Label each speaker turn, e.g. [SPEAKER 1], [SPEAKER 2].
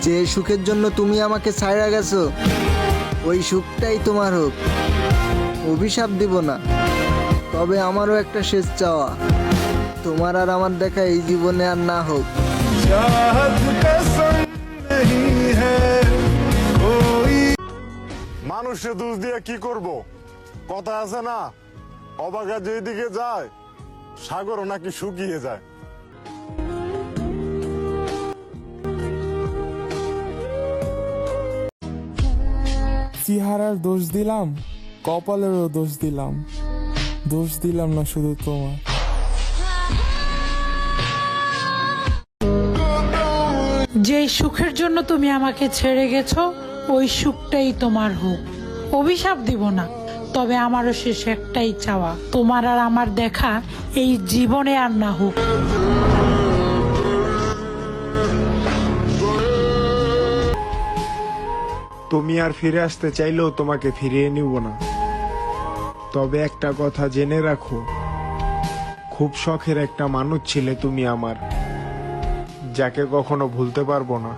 [SPEAKER 1] যে সুখের জন্য তুমি আমাকে ছাইড়া গেছো ওই সুখটাই তোমার হোক। অভিশাপ দিব না, তবে আমারও একটা শেষ চাওয়া, তোমার আর আমার দেখা এই জীবনে আর না হোক।
[SPEAKER 2] মানুষে দোষ দিয়ে কি করব? কথা আছে না, অবাগা যেদিকে যায় সাগরও নাকি শুকিয়ে যায়।
[SPEAKER 3] চেহারার দোষ দিলাম, কপালেরও দোষ দিলাম, দোষ দিলাম না শুধু তোমার।
[SPEAKER 4] যেই সুখের জন্য তুমি আমাকে ছেড়ে গেছো ওই সুখটাই তোমার হোক। অভিশাপ দিব না, তবে আমারও শেষ একটাই চাওয়া, তোমার আর আমার দেখা এই জীবনে আর না হোক।
[SPEAKER 3] তুমি আর ফিরে আসতে চাইলেও তোমাকে ফিরিয়ে নিব না, তবে একটা কথা জেনে রাখো, খুব শখের একটা মানুষ ছিলে তুমি আমার, যাকে কখনো ভুলতে পারবো না।